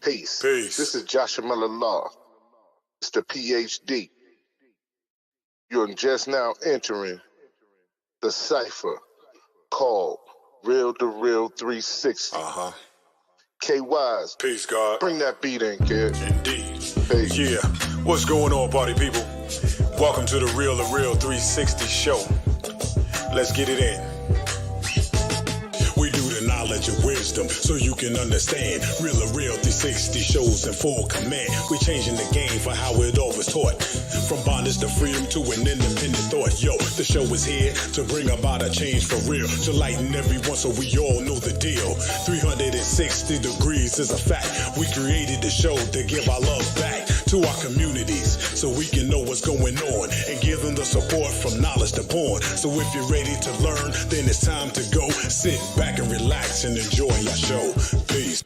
Peace. Peace. This is Joshua Miller Law, Mr. PhD. You're just now entering the cipher called Real2reel360. KYs. Peace, God. Bring that beat in, kid. Indeed. Peace. Yeah. What's going on, party people? Welcome to the Real2reel360 show. Let's get it in. We do the knowledge and wisdom so you can understand. Real2reel360 shows in full command. We changing the game for how it all was taught. From bondage to freedom to an independent thought. Yo, the show is here to bring about a change for real. To lighten everyone so we all know the deal. 360 degrees is a fact. We created the show to give our love back to our communities so we can know what's going on and give them the support from knowledge to born. So if you're ready to learn, then it's time to go. Sit back and relax and enjoy our show. Peace.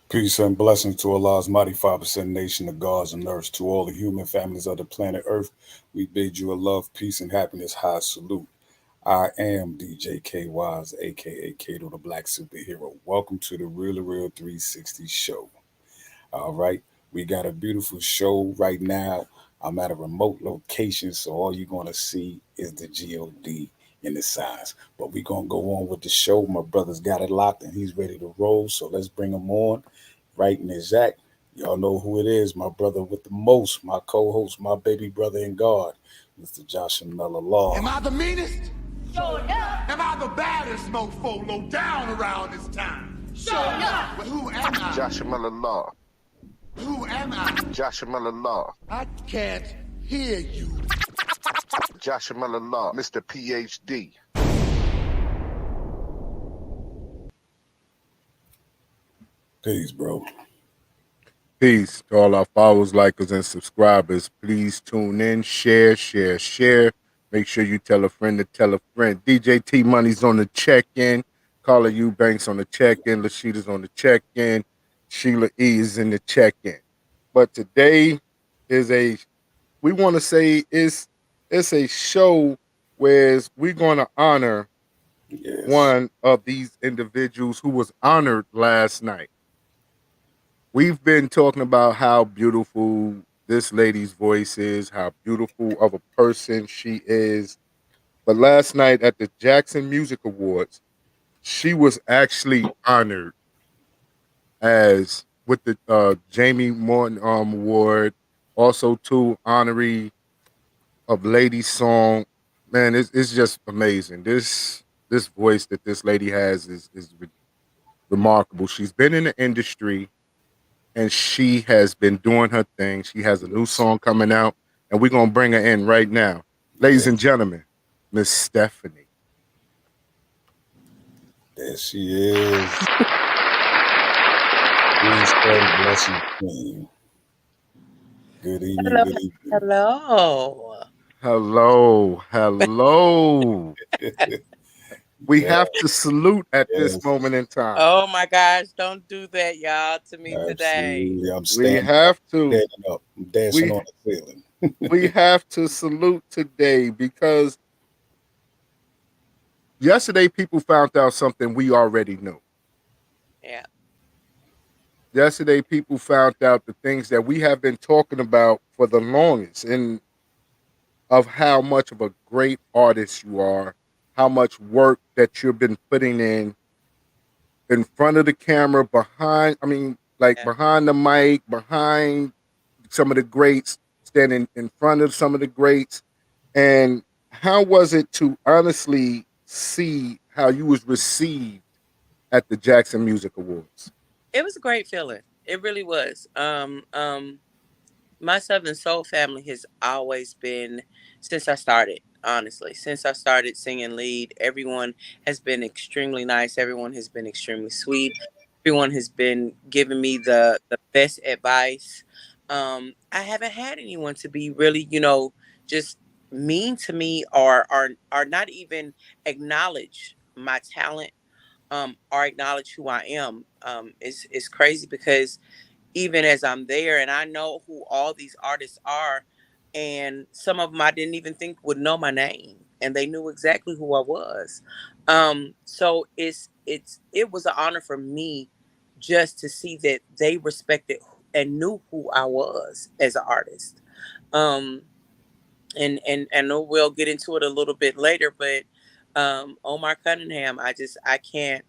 Peace and blessings to Allah's mighty 5% nation, the gods and earth, to all the human families of the planet Earth. We bid you a love, peace, and happiness high salute. I am DJ KYs, aka Kato the Black Superhero. Welcome to the Real2reel360 show. All right, we got a beautiful show right now. I'm at a remote location, so all you're going to see is the God in the signs. But we're going to go on with the show. My brother's got it locked and he's ready to roll, so let's bring him on. Right in his act. Y'all know who it is, my brother with the most, my co-host, my baby brother in God, Mr. Joshua Miller Law. Am I the meanest? Sure enough. Am I the baddest mofo low down around this time? Sure enough. But who am I? Joshua Miller Law. Who am I? Joshua Miller Law. I can't hear you. Joshua Miller Law, Mr. PhD. Peace, bro. Peace to all our followers, likers, and subscribers. Please tune in, share. Make sure you tell a friend to tell a friend. DJ T Money's on the check-in. Carla Eubanks on the check-in. Lashida's on the check-in. Sheila E is in the check-in. But today is we want to say it's a show where we're going to honor one of these individuals who was honored last night. We've been talking about how beautiful this lady's voice is, how beautiful of a person she is. But last night at the Jackson Music Awards, she was actually honored as with the Jamie Morton Award, also too honoree of Lady's Song. Man, it's just amazing. This voice that this lady has is remarkable. She's been in the industry. And she has been doing her thing. She has a new song coming out, and we're going to bring her in right now. Ladies and gentlemen, Miss Stefunie. There she is. Please bless you, Queen. Good evening, Hello. good evening. Hello. We have to salute at this moment in time. Oh my gosh, don't do that, y'all, to me today. I'm We have to. standing up. I'm dancing on the ceiling. We have to salute today because yesterday people found out something we already knew. Yeah. Yesterday people found out the things that we have been talking about for the longest, and of how much of a great artist you are, how much work that you've been putting in front of the camera, behind the mic, behind some of the greats, standing in front of some of the greats. And how was it to honestly see how you was received at the Jackson Music Awards? It was a great feeling. It really was. My Southern Soul family has always been, since I started, honestly, since I started singing lead, everyone has been extremely nice. Everyone has been extremely sweet. Everyone has been giving me the best advice. I haven't had anyone to be really, just mean to me or not even acknowledge my talent, or acknowledge who I am. It's crazy because even as I'm there and I know who all these artists are, and some of them I didn't even think would know my name. and they knew exactly who I was. So it was an honor for me just to see that they respected and knew who I was as an artist. Um, and we'll get into it a little bit later, but Omar Cunningham, I can't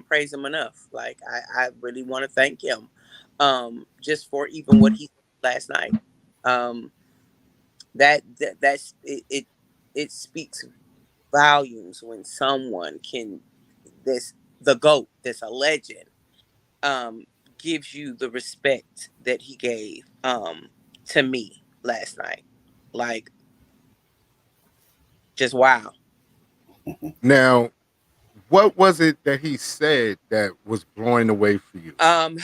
praise him enough. Like I really want to thank him just for even what he said last night. Um, that's it speaks volumes when someone can this the GOAT, this a legend, um, gives you the respect that he gave to me last night. Like, just wow. Now, what was it that he said that was blowing away for you? I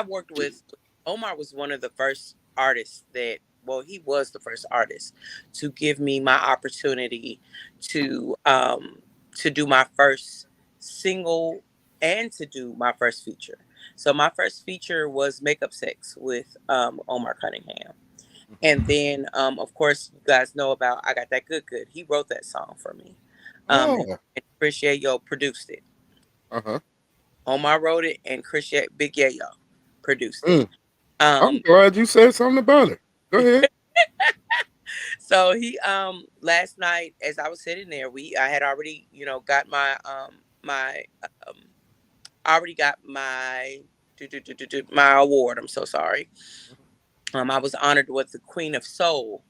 worked with Omar was one of the first artists that he was the first artist to give me my opportunity to do my first single and to do my first feature. So my first feature was Makeup Sex with Omar Cunningham. And then of course you guys know about I Got That Good Good. He wrote that song for me. Oh, And Chris Yayo produced it. uh-huh. Omar wrote it and Big Yayo produced it. Mm. I'm glad you said something about it. Go ahead. So he last night as I was sitting there, I had already, got my I already got my my award. I'm so sorry. I was honored with the Queen of Soul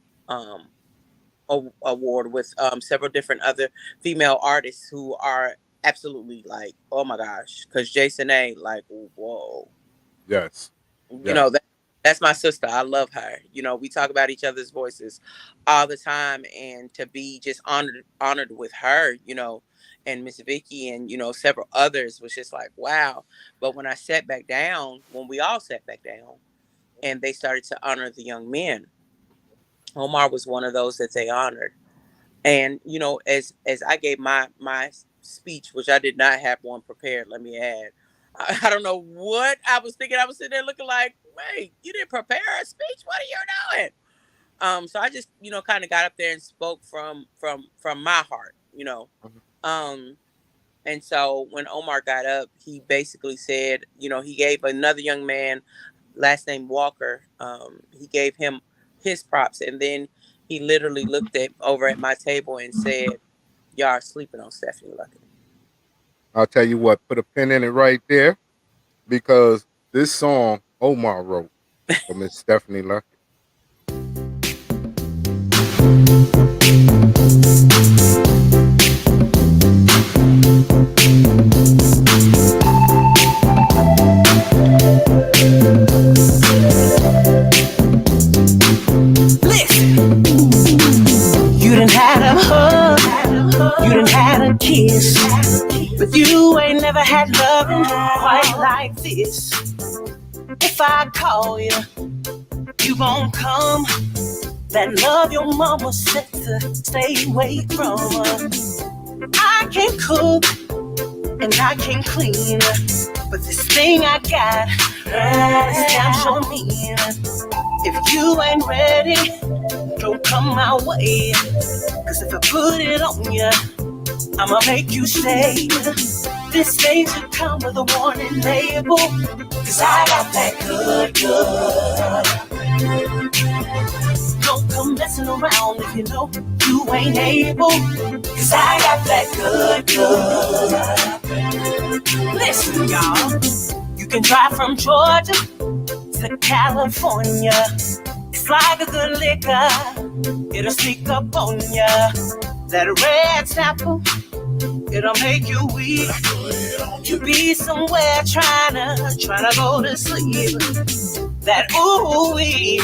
award with several different other female artists who are absolutely like, oh my gosh, because Jason A, like, whoa. Yes. You know, that's my sister. I love her. We talk about each other's voices all the time, and to be just honored with her, and Miss Vicky and several others was just like wow. But when we all sat back down, and they started to honor the young men, Omar was one of those that they honored. And as I gave my speech, which I did not have one prepared, let me add. I don't know what I was thinking. I was sitting there looking like, wait, you didn't prepare a speech? What are you doing? So I just, kind of got up there and spoke from my heart, and so when Omar got up, he basically said, he gave another young man, last name Walker, he gave him his props, and then he literally looked over at my table and said, y'all are sleeping on Stefunie Luckett. I'll tell you what, put a pin in it right there, because this song Omar wrote for Miss Stefunie Luckett. Listen, you done had a hug, you done had a kiss, but you ain't never had loving quite like this. If I call you, you gon' come. That love your mama said to stay away from. I can't cook and I can't clean, but this thing I got is damn sure mean. If you ain't ready, don't come my way. Cause if I put it on you, I'ma make you stay. This thing should come with a warning label, cause I got that good, good. Don't come messing around if you know you ain't able, cause I got that good, good. Listen, y'all, you can drive from Georgia to California. It's like a good liquor, it'll sneak up on ya. That red snapper, it'll make you weak. You be somewhere trying to go to sleep. That ooh-wee,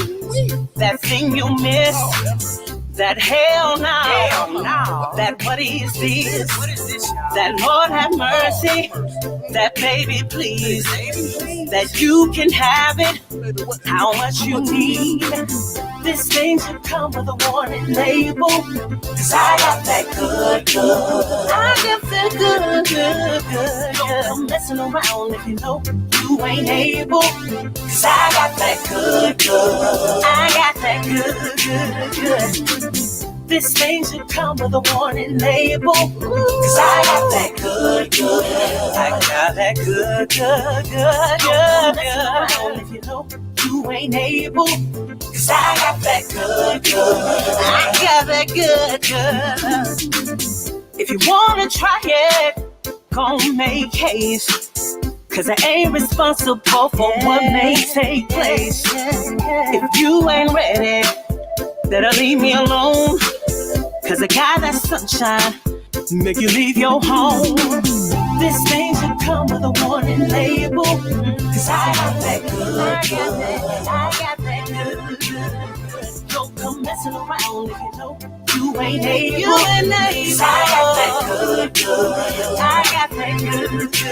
that thing you miss. That hell no, that what is this? That Lord have mercy, that baby please. That you can have it, how much you need. This thing should come with a warning label, cause I got that good, good. I got that good, good, good. Don't come messing around if you know you ain't able, cause I got that good, good. I got that good, good, good. This thing should come with a warning label. Cause I got that good, good. I got that good, good, good, good. If you know you ain't able. Cause I got that good, good. I got that good, good. If you wanna try it, gon' make haste. Cause I ain't responsible for what may take place. If you ain't ready, better leave me alone. Cause I got that sunshine to make you leave your home. This thing should come with a warning label. Cause I got that good, good. I got that good, good. Don't come messing around if you know you ain't able. You ain't able. I got that good, good. I got that good, good.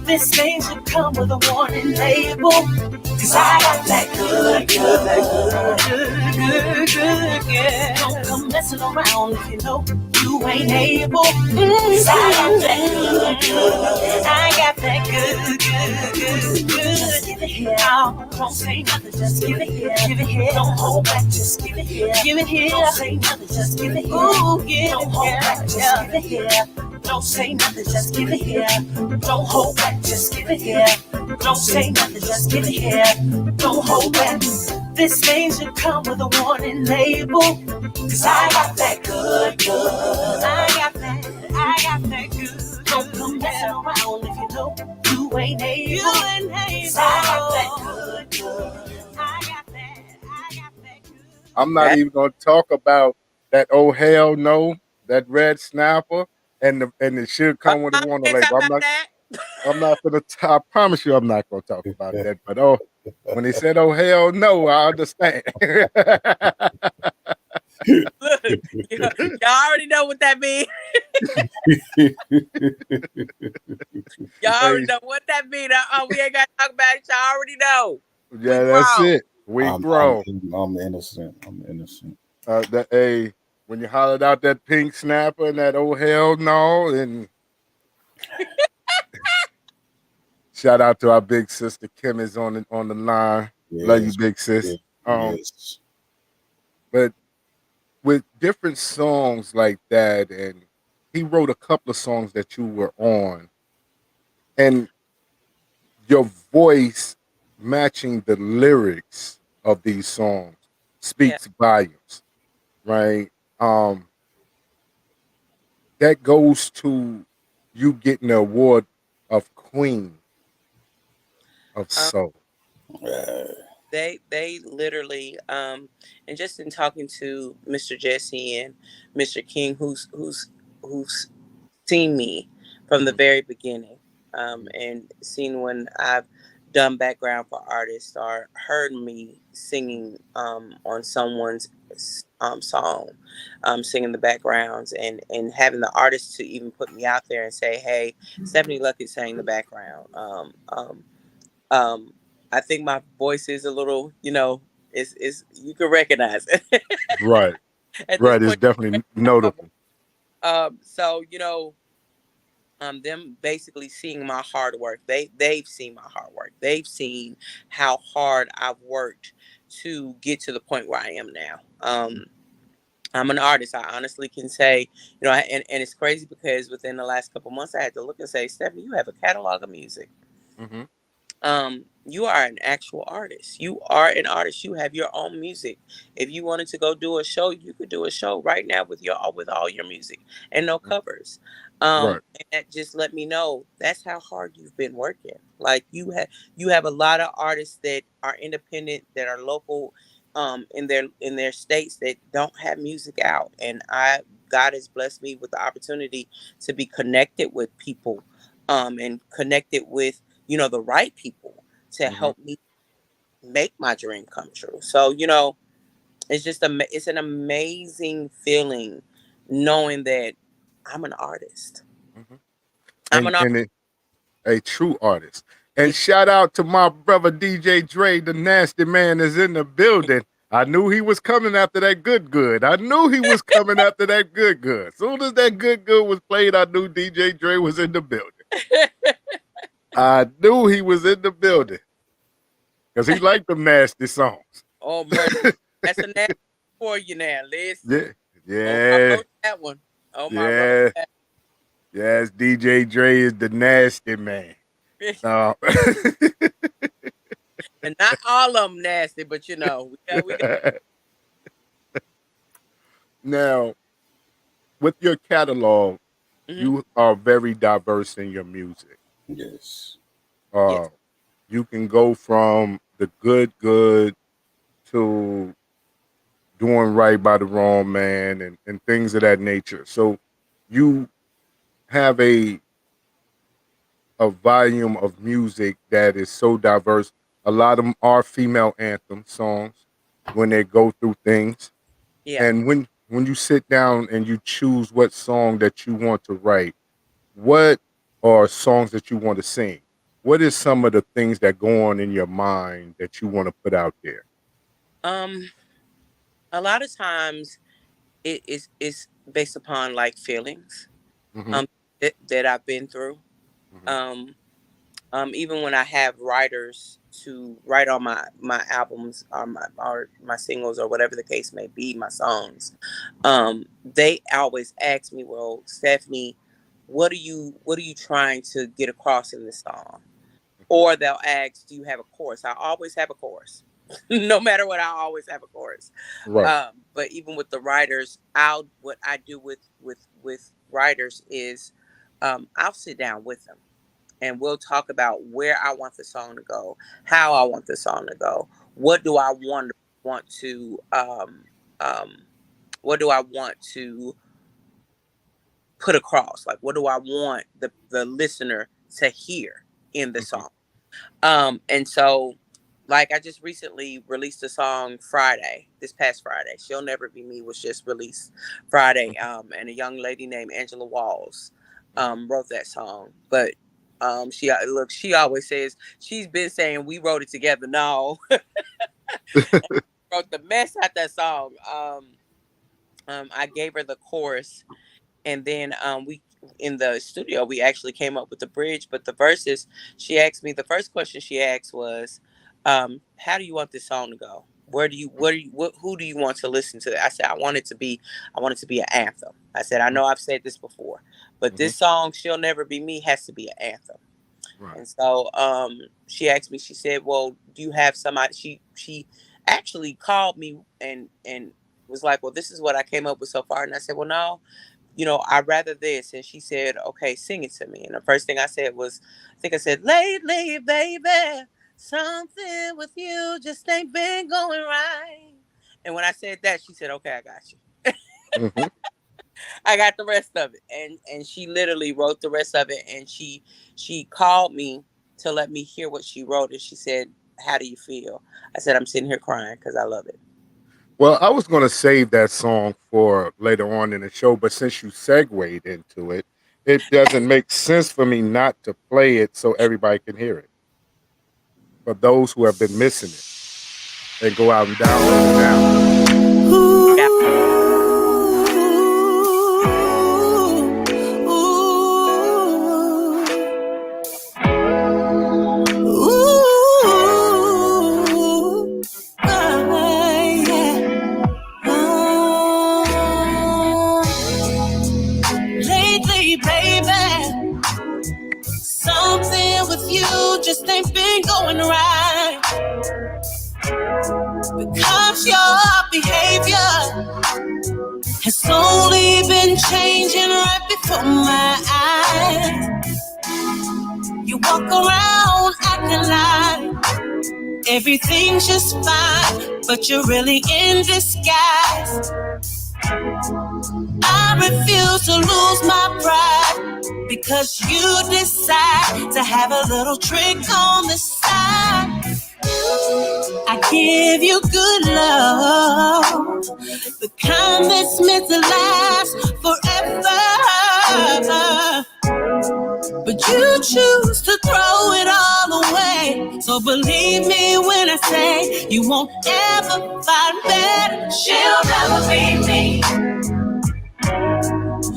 This thing should come with a warning label. Cause I got that good, good, good, good, yeah. Don't come messing around if you know you ain't able. Cause I got that good, good. I got that good, good, good, good. Just give it here. Don't say nothing, just give it here. Give it here. Don't hold back, just give it here. Give it here. Don't say nothing, just give it here. Ooh, yeah. Don't hold back, just give it here. Don't say nothing, just give it here. Don't hold back, just give it here. Don't say nothing, just give it here. Don't hold back. This thing should come with a warning label. Cause I got that good, good. I got that good. Don't come messing around if you know you ain't able. You ain't able. Cause I got that good, good. I got that good. I'm not even gonna talk about that. Oh hell no, that red snapper. And it should come with a warning label. I'm not gonna. I promise you, I'm not gonna talk about that. But when they said, "Oh hell no," I understand. Look, y'all already know what that means. Y'all already know what that means. We ain't gotta talk about it. Y'all already know. Yeah, that's it. We grow. I'm innocent. I'm innocent. When you hollered out that pink snapper and that oh hell no, and shout out to our big sister Kim is on the line. Yes, love you, big sis. Yes. But with different songs like that, and he wrote a couple of songs that you were on, and your voice matching the lyrics of these songs speaks volumes, right? That goes to you getting the award of Queen of Soul. They literally and just in talking to Mr. Jesse and Mr. King, who's seen me from the very beginning, and seen when I've done background for artists or heard me singing on someone's song, singing the backgrounds, and having the artist to even put me out there and say, hey, Stephanie Luckett sang the background. I think my voice is a little, is you can recognize it. Right. Right, it's definitely notable. So, them basically seeing my hard work. They've seen my hard work. They've seen how hard I've worked to get to the point where I am now. I'm an artist. I honestly can say, and it's crazy because within the last couple months, I had to look and say, Stephanie, you have a catalog of music. Mm-hmm. You are an actual artist. You are an artist. You have your own music. If you wanted to go do a show, you could do a show right now with all your music and no covers. Right. And that just let me know that's how hard you've been working. Like you have a lot of artists that are independent, that are local, in their states that don't have music out. And God has blessed me with the opportunity to be connected with people, and connected with, the right people to help me make my dream come true. So, it's just it's an amazing feeling knowing that I'm an artist. Mm-hmm. I'm an artist. A true artist. And shout out to my brother DJ Dre, the nasty man is in the building. I knew he was coming after that good. I knew he was coming after that good. As soon as that good was played, I knew DJ Dre was in the building. I knew he was in the building because he liked them nasty songs. Oh, man, that's a nasty. for you now. Listen. Yeah. Oh, I Yeah. wrote that one. Oh, my wrote Yeah. that. Yes, DJ Dre is the nasty man. So And not all of them nasty, but we got now with your catalog, Mhm. you are very diverse in your music. Yes. Uh, Yes. you can go from the good to doing right by the wrong man and things of that nature. So you have a volume of music that is so diverse. A lot of them are female anthem songs when they go through things. Yeah. And when you sit down and you choose what song that you want to write, what are songs that you want to sing? What is some of the things that go on in your mind that you want to put out there? Um, a lot of times it is based upon like feelings Hmm. that I've been through. Hmm. Um, even when I have writers to write on my albums or my singles or whatever the case may be, my songs, they always ask me, well, Stefunie, what are you trying to get across in this song? Or they'll ask, do you have a chorus? I always have a chorus. No matter what, I always have a chorus. Right. But even with the writers, what I do with writers is I'll sit down with them and we'll talk about where I want the song to go, how I want the song to go, what do I want to um, what do I want to put across? Like, what do I want the listener to hear in the Hmm. song? And so, like, I just recently released a song this past Friday. She'll Never Be Me was just released Friday. And a young lady named Angela Walls wrote that song. But she always says she's been saying we wrote it together. No, wrote the mess out that song. I gave her the chorus, and then we in the studio we actually came up with the bridge. But the verses, she asked me, the first question she asked was, how do you want this song to go? Who do you want to listen to? I said I want it to be an anthem. I said I know I've said this before, but Hmm. this song, She'll Never Be Me, has to be an anthem. Right. And so she asked me, she said, well, do you have somebody? She actually called me and was like, well, this is what I came up with so far. And I said, well, no, I'd rather this. And she said, okay, sing it to me. And the first thing I said was, I think I said, lately, baby, something with you just ain't been going right. And when I said that, she said, okay, I got you. Hmm. I got the rest of it. And she literally wrote the rest of it. And she called me to let me hear what she wrote. And she said, how do you feel? I said, I'm sitting here crying because I love it. Well, I was going to save that song for later on in the show, but since you segued into it, it doesn't make sense for me not to play it so everybody can hear it. For those who have been missing it, and go out and download it now. Yeah. Lately, baby, something with you just ain't been going right. Because your behavior has only been changing right before my eyes. You walk around acting like everything's just fine, but you're really in disguise. I refuse to lose my pride because you decide to have a little trick on the side. I give you good love, the kind that's meant to last forever. But you choose to throw it all away. So believe me when I say you won't ever find better. She'll never be me.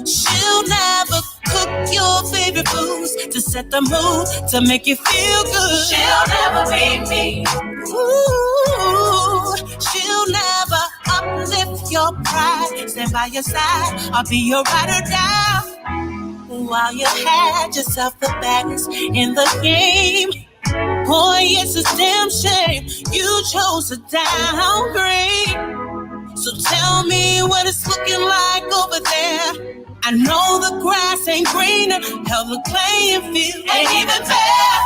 She'll never cook your favorite foods to set the mood, to make you feel good. She'll never be me. Ooh, she'll never uplift your pride, stand by your side. I'll be your ride or die. While you had yourself the baddest in the game. Boy, it's a damn shame you chose to downgrade. So tell me what it's looking like over there. I know the grass ain't greener, hell the playing field ain't even fair.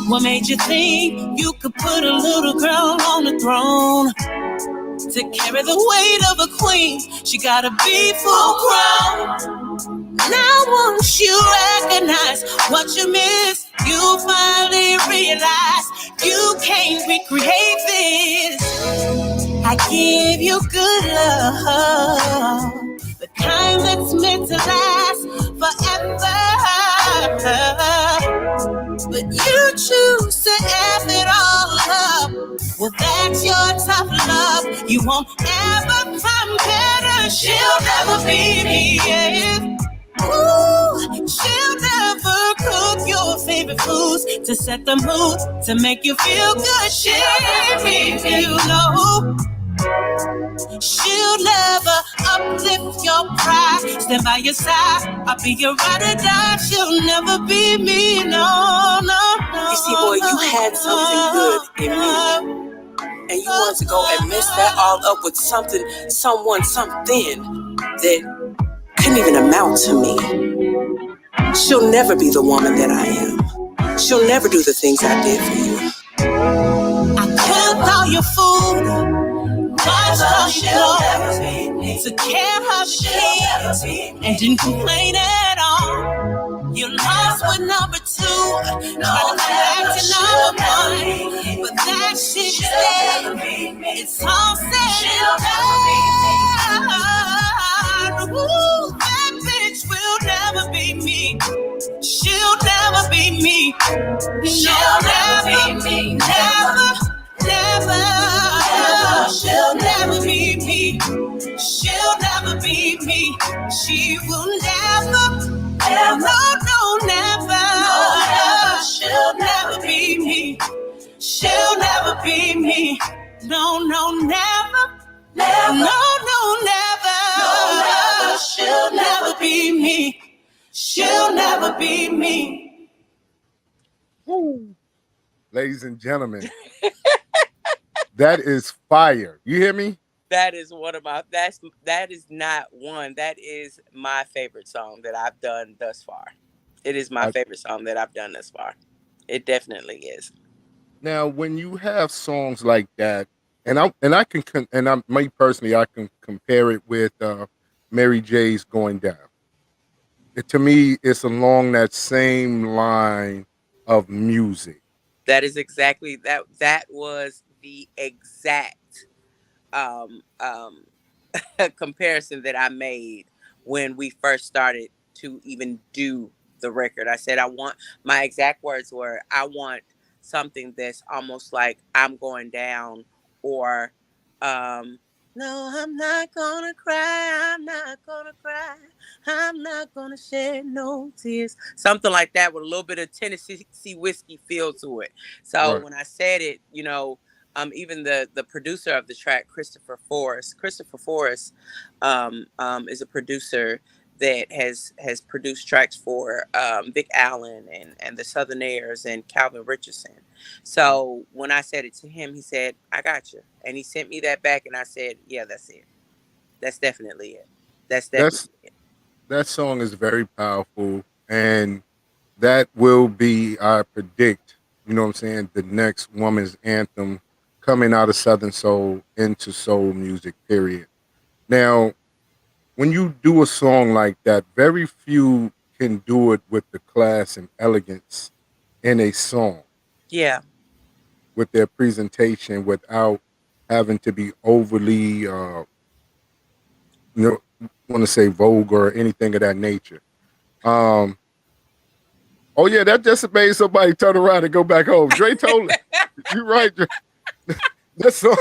What made you think you could put a little girl on the throne? To carry the weight of a queen, she gotta be full grown. Now once you recognize what you missed, you finally realize you can't recreate this. I give you good love, the kind that's meant to last forever. But you choose to F it all up. Well, that's your tough love. You won't ever find better. She'll never be me. Yeah. Ooh, she'll never cook your favorite foods to set the mood, to make you feel good. She'll never be you know. She'll never uplift your pride, stand by your side. I'll be your ride or die. She'll never be me, no, no, no. You see, boy, you had something good in me, and you wanted to go and mess that all up with something that couldn't even amount to me. She'll never be the woman that I am. She'll never do the things I did for you. I cooked all your food, washed all your clothes, took care of your kids, and didn't complain at all. You lost with number 2, trying to come back to number 1, but that shit's dead. It's all said and done. Ooh, that bitch will never be me. She'll never be me. She'll never be me. Never, never. She'll never be me. She'll never be me. She will never. No, never. She'll never be me. She'll never be me. No, never. No, never. She'll never be me. She'll never be me. Woo. Ladies and gentlemen, that is fire. You hear me? That is one of my. That is not one. That is my favorite song that I've done thus far. It is my favorite song that I've done thus far. It definitely is. Now, when you have songs like that, and I can me personally, I can compare it with Mary J's "Going Down." To me, it's along that same line of music. That is exactly that. That was the exact comparison that I made when we first started to even do the record. I said, my exact words were, I want something that's almost like I'm going down, or no, I'm not gonna cry, I'm not gonna cry, I'm not gonna shed no tears. Something like that with a little bit of Tennessee whiskey feel to it. So when I said it, even the producer of the track, Christopher Forrest is a producer that has produced tracks for Vic Allen and the Southerners and Calvin Richardson. So when I said it to him, he said, I got you. And he sent me that back, and I said, yeah, that's it. That's definitely it. That's definitely it. That song is very powerful, and that will be, I predict, the next woman's anthem coming out of Southern Soul into soul music, period. Now, when you do a song like that, very few can do it with the class and elegance in a song. Yeah. With their presentation without having to be overly, want to say vulgar or anything of that nature. Oh yeah, that just made somebody turn around and go back home. Dre told it. You're right, Dre. That song.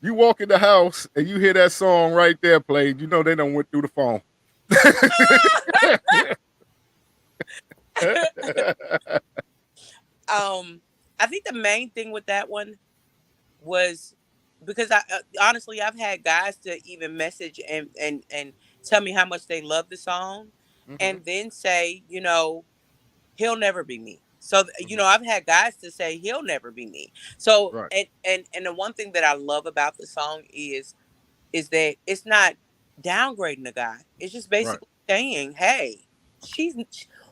You walk in the house and you hear that song right there played, they done went through the phone. I think the main thing with that one was because I honestly, I've had guys to even message and tell me how much they love the song, Hmm. and then say, he'll never be me. So Hmm. I've had guys to say he'll never be me. So Right. and the one thing that I love about the song is that it's not downgrading the guy. It's just Right. basically saying, hey, she's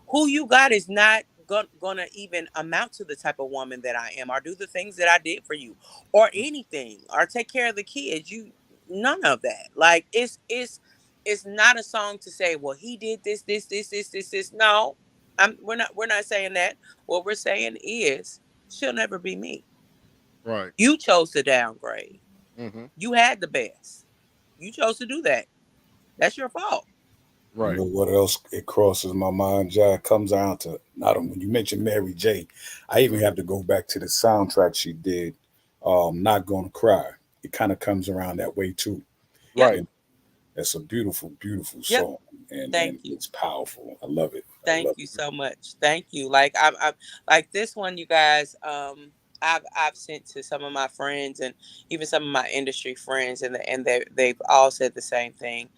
who you got is not gonna even amount to the type of woman that I am, or do the things that I did for you, or anything, or take care of the kids. None of that. Like it's not a song to say, well, he did this. No, we're not saying that. What we're saying is she'll never be me. Right. You chose to downgrade. Hmm. You had the best. You chose to do that. That's your fault. You Right. know what else it crosses my mind, Jai? It comes down to not when you mentioned Mary J. I even Hmm. have to go back to the soundtrack she did, "Not Gonna Cry." It kind of comes around that way too. Yep. Right. And it's a beautiful, beautiful Yep. song, and Thank you. it's powerful. I love it. I Thank love you it. so much. Thank you. Like I'm like this one, you guys. I've sent to some of my friends and even some of my industry friends, and they've all said the same thing.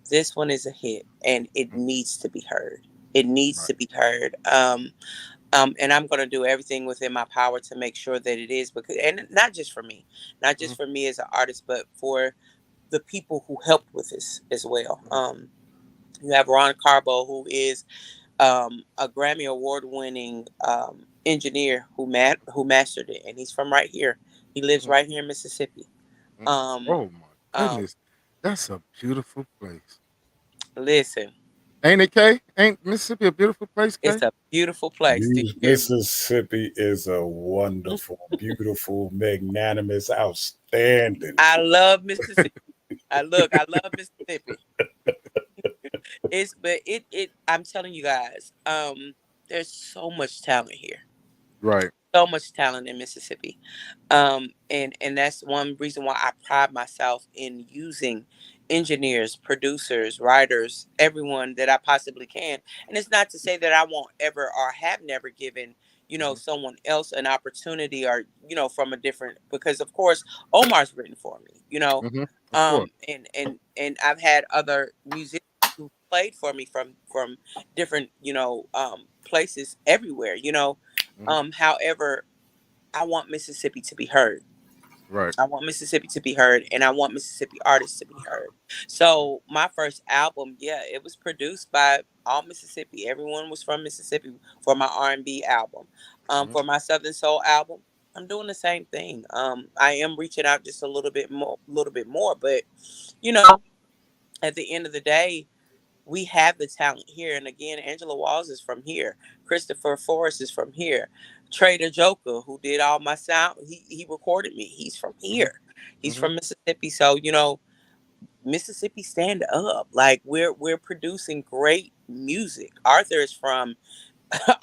This one is a hit, and it Mhm. needs to be heard. It needs Right. to be heard. And I'm going to do everything within my power to make sure that it is, because, and not just for me, not Hmm. just for me as an artist, but for the people who helped with this as well. Hmm. You have Ron Carbo, who is a Grammy Award winning engineer who mastered it, and he's from right here. He lives Hmm. right here in Mississippi. Hmm. Um, Oh my um, goodness, that's a beautiful place. Listen, Ain't it, Kay? Ain't Mississippi a beautiful place, Kay? it's a beautiful place. Do you hear me? Mississippi is a wonderful, beautiful, magnanimous, outstanding. I love Mississippi. I love Mississippi. But I'm telling you guys, there's so much talent here. Right. So much talent in Mississippi. And that's one reason why I pride myself in using engineers, producers, writers, everyone that I possibly can. And it's not to say that I won't ever or have never given, Hmm. someone else an opportunity, or, from a different, because of course Omar's written for me, Hmm. Of course. and I've had other musicians who played for me from different, places everywhere, Hmm. however, I want Mississippi to be heard. Right. I want Mississippi to be heard, and I want Mississippi artists to be heard. So my first album, yeah, it was produced by all Mississippi. Everyone was from Mississippi for my R&B album. Hmm. For my Southern Soul album, I'm doing the same thing. I am reaching out just a little bit more, but you know, at the end of the day, we have the talent here. And again, Angela Walls is from here. Christopher Forrest is from here. Trader Joker, who did all my sound, he recorded me. He's from Hmm. here. He's Hmm. from Mississippi. So, Mississippi stand up. Like we're producing great music. Arthur is from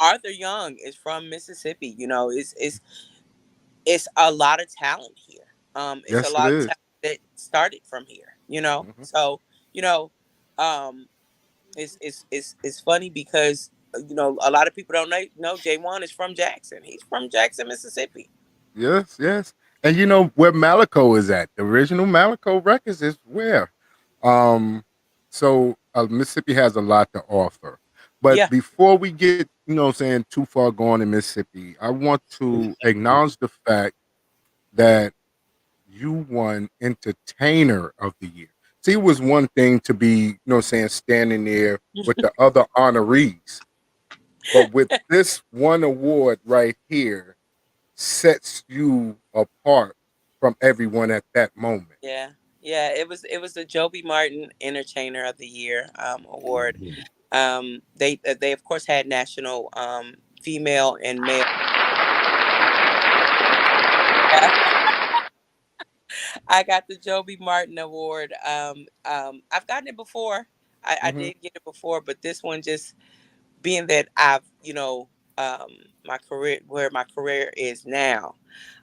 Arthur Young is from Mississippi. It's a lot of talent here. It's a Yes, it lot of is. talent that started from here. Hmm. So, you know, um it's funny because a lot of people don't know J1 is from Jackson. He's from Jackson, Mississippi. Yes, yes. And you know where Malico is at? The original Malico Records is where. Um, so Mississippi has a lot to offer. But Yeah. before we get, saying too far gone in Mississippi, I want to acknowledge the fact that you won Entertainer of the Year. See, it was one thing to be, standing there with the other honorees, but with this one award right here sets you apart from everyone at that moment. Yeah. Yeah, it was the Joby Martin Entertainer of the Year award. Mhm. They of course had national female and male. I got the Joby Martin Award. I've gotten it before. I Hmm. did get it before, but this one, just being that I've, um, my career, where my career is now,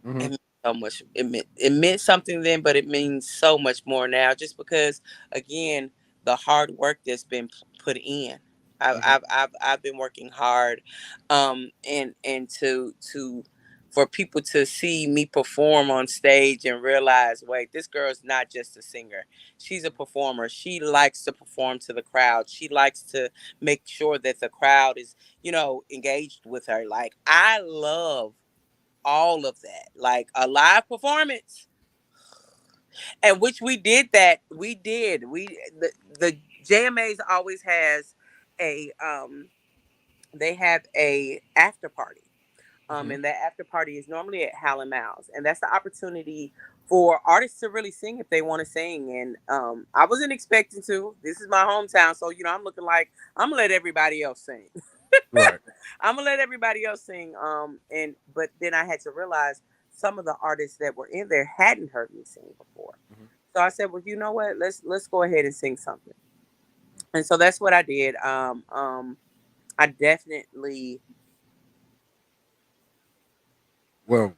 Hmm. it meant so much. It meant something then, but it means so much more now. Just because, again, the hard work that's been put in. I've Hmm. I've I've, I've been working hard, and to for people to see me perform on stage and realize, wait, this girl's not just a singer. She's a performer. She likes to perform to the crowd. She likes to make sure that the crowd is, engaged with her. Like, I love all of that. Like, a live performance, and which we did that. We did. The JMAs always has a they have a after party. And that after party is normally at Howlin' Mouse, and that's the opportunity for artists to really sing if they want to sing. And I wasn't expecting to. This is my hometown, so I'm looking like I'm gonna let everybody else sing. Right. I'm gonna let everybody else sing. But then I had to realize some of the artists that were in there hadn't heard me sing before. So I said, well, you know what? Let's go ahead and sing something. And so that's what I did. I definitely. Well,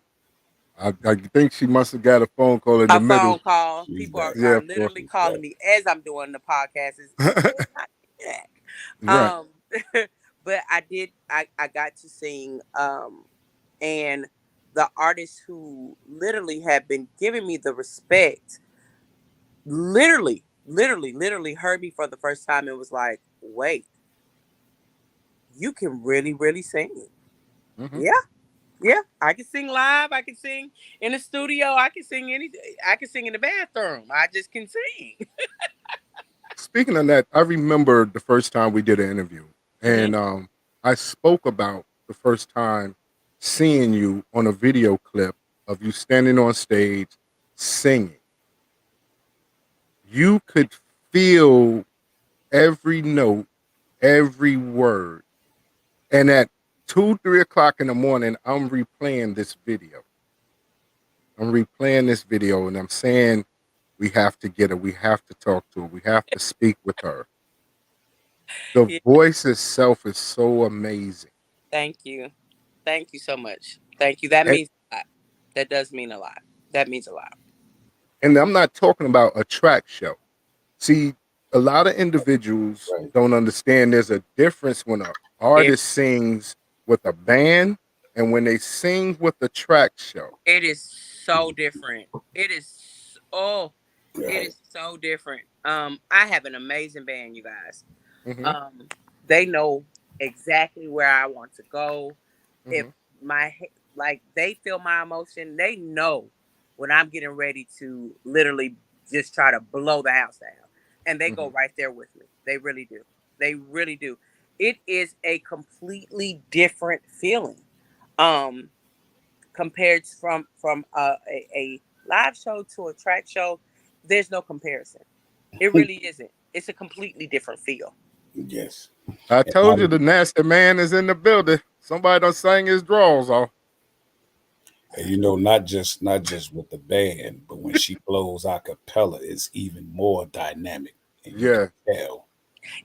I think she must have got a phone call in the A middle. phone call. She's People are, back. Yeah, are of course. literally calling me as I'm doing the podcast. Right. But I got to sing, and the artists who literally have been giving me the respect, literally heard me for the first time and was like, wait, you can really, really sing. Mhm. Yeah. Yeah, I can sing live. I can sing in the studio. I can sing anything. I can sing in the bathroom. I just can sing. Speaking of that, I remember the first time we did an interview, Mhm. and I spoke about the first time seeing you on a video clip of you standing on stage singing. You could feel every note, every word, and at 2, 3 o'clock in the morning, I'm replaying this video. And I'm saying we have to get her. We have to talk to her. We have to speak with her. The Yeah, voice itself is so amazing. thank you. Thank you so much. Thank you. That And, means a lot. That does mean a lot. That means a lot. and I'm not talking about a track show. See, a lot of individuals Right. don't understand there's a difference when an artist sings with a band and when they sing with a track show. It is so different. It is it Right. is so different. I have an amazing band, you guys. Hmm. Um, they know exactly where I want to go. If Hmm. like they feel my emotion, they know when I'm getting ready to literally just try to blow the house down, and they go Hmm. right there with me. They really do. They really do. It is a completely different feeling. Um, Compared from a live show to a track show, there's no comparison. It really isn't. It's a completely different feel. Yes. I And told you the nasty man is in the building. Somebody done sang his draws off. not just with the band, but when she blows a cappella, it's even more dynamic, and you can Yeah. tell.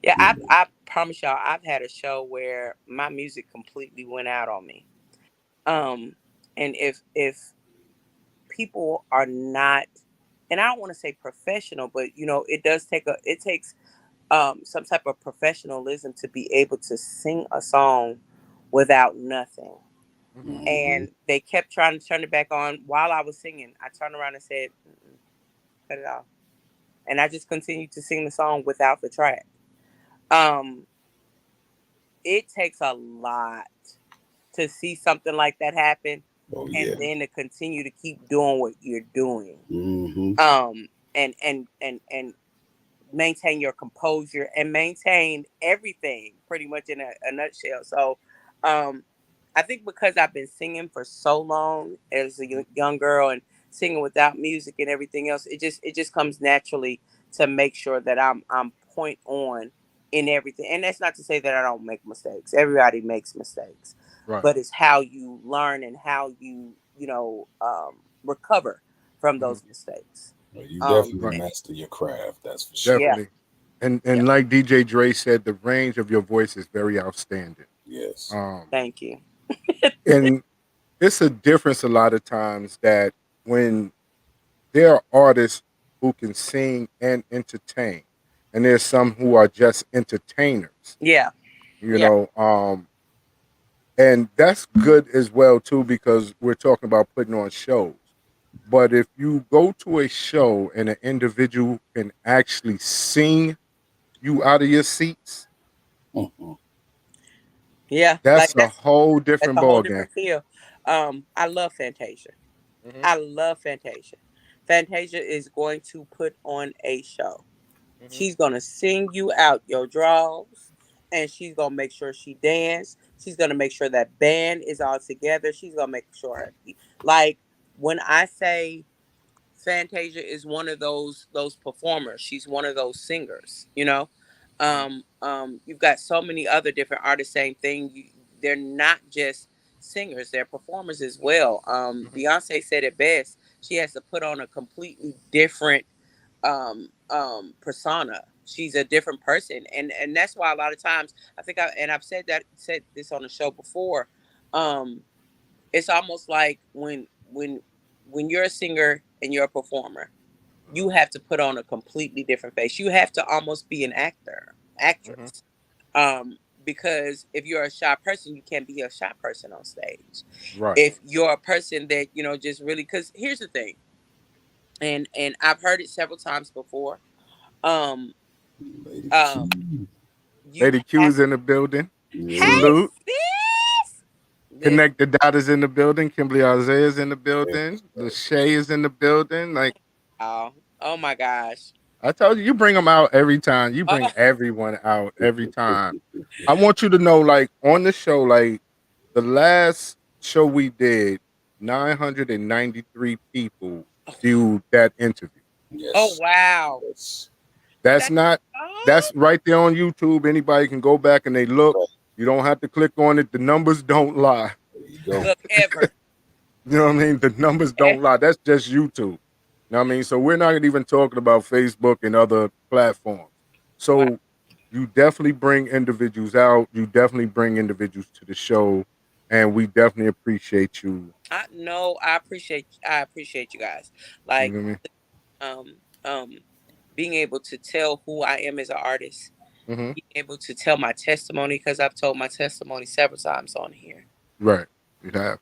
Yeah, You know, I promise y'all, I've had a show where my music completely went out on me. Um, and if people are not, and I don't want to say professional, but it takes some type of professionalism to be able to sing a song without nothing. Hmm. mhm. And they kept trying to turn it back on while I was singing. I turned around and said, "Mm-mm, cut it off," and I just continued to sing the song without the track. Um, it takes a lot to see something like that happen, Oh and yeah. then to continue to keep doing what you're doing. Hmm. And maintain your composure and maintain everything pretty much in a nutshell. So um I think because I've been singing for so long as a young girl and singing without music and everything else, it just comes naturally to make sure that I'm point on in everything. And that's not to say that I don't make mistakes. Everybody makes mistakes, Right. but it's how you learn and how recover from Hmm. those mistakes. Well, you um definitely Right. master your craft. That's for sure. yeah. Definitely. And Yeah. and like DJ Dre said, the range of your voice is very outstanding. Yes. Um, Thank you. and it's a difference a lot of times that when there are artists who can sing and entertain, and there's some who are just entertainers. Yeah. You Yeah. know, And that's good as well too, because we're talking about putting on shows. But if you go to a show and an individual can actually sing you out of your seats, Yeah, like that's a whole that's different a whole ball game. different feel. I love Fantasia. Mhm. I love Fantasia. Fantasia is going to put on a show. Mhm. She's gonna sing you out your draws, and she's gonna make sure she dance. She's gonna make sure that band is all together. She's gonna make sure, like when I say Fantasia is one of those performers. She's one of those singers. You know, you've got so many other different artists. Same thing. They're not just singers; they're performers as well. Beyonce said it best. She has to put on a completely different persona. She's a different person, and that's why a lot of times I think I've said this on the show before. Um, it's almost like when you're a singer and you're a performer, you have to put on a completely different face. You have to almost be an actress. Because if you're a shy person, you can't be a shy person on stage. Right. If you're a person that, just really, because here's the thing, and I've heard it several times before. Um, Lady um, Q. you Lady Q have, is in the building. hey Yeah. Salute. sis, Connect the Dot is in the building. Kimberly Isaiah is in the building. Yes. Lachey is in the building. Like oh my gosh. I told you, you bring them out every time. You bring Oh, everyone out every time. I want you to know, like on the show, like the last show we did, 993 people viewed that interview. Yes. oh wow. Yes. That's not. That's right there on YouTube. Anybody can go back and they look. Right. You don't have to click on it. The numbers don't lie. There you go. Look, ever. You know what I mean? The numbers don't lie. That's just YouTube. You know what I mean? So we're not even talking about Facebook and other platforms. So Wow. you definitely bring individuals out. You definitely bring individuals to the show, and we definitely appreciate you. I appreciate you guys. You Like know what um being able to tell who I am as an artist, I mean? being able to tell my testimony, because I've told my testimony several times on here. Right. You have.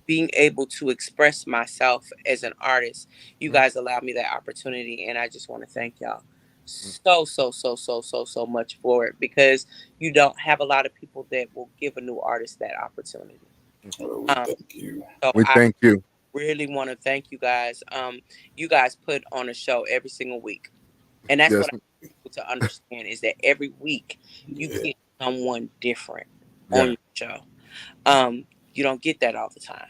Being able to express myself as an artist, you guys allow me that opportunity, and I just want to thank y'all so much for it, because you don't have a lot of people that will give a new artist that opportunity. Oh, we thank you. So We thank you. really want to thank you guys. You guys put on a show every single week, and that's Yes. what I want people to understand, is that every week you Yeah. get someone different Yeah. on your show. You don't get that all the time,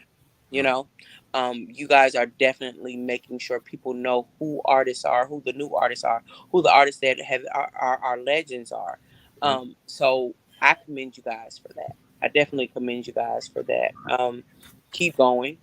you know. You guys are definitely making sure people know who artists are, who the new artists are, who the artists that are legends are. So I commend you guys for that. I definitely commend you guys for that. Keep going.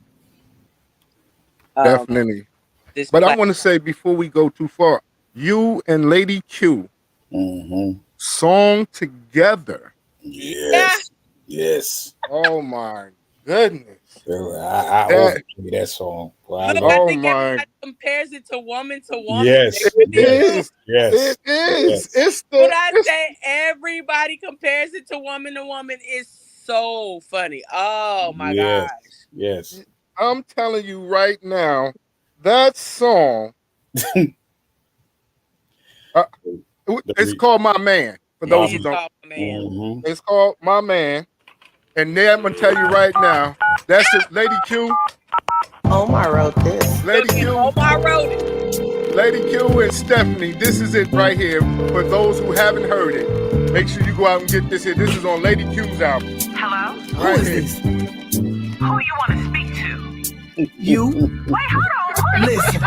Definitely. This But I platform. want to say before we go too far, you and Lady Q Mm-hmm. song together. Yes. Yes. Oh my goodness. Girl, I That- overplay that song. Well, I Look, love I Oh think my- everybody compares it to woman to woman. Yes. They really do. is. Yes. It is. Yes. It's the. When I it's- say everybody compares it to woman, is so funny. Oh my Yes. gosh. Yes. I'm telling you right now, that song. It's called My Man. For those who It's don't, called My Man. Mhm. it's called My Man. And then I'm gonna tell you right now, that's it, Lady Q. Omar wrote this. Lady Look, and Q. Omar wrote it. Lady Q and Stephanie, this is it right here. For those who haven't heard it, make sure you go out and get this here. This is on Lady Q's album. Hello? Right Who is here. this? Who you want to speak to? You? Wait, hold on. Listen,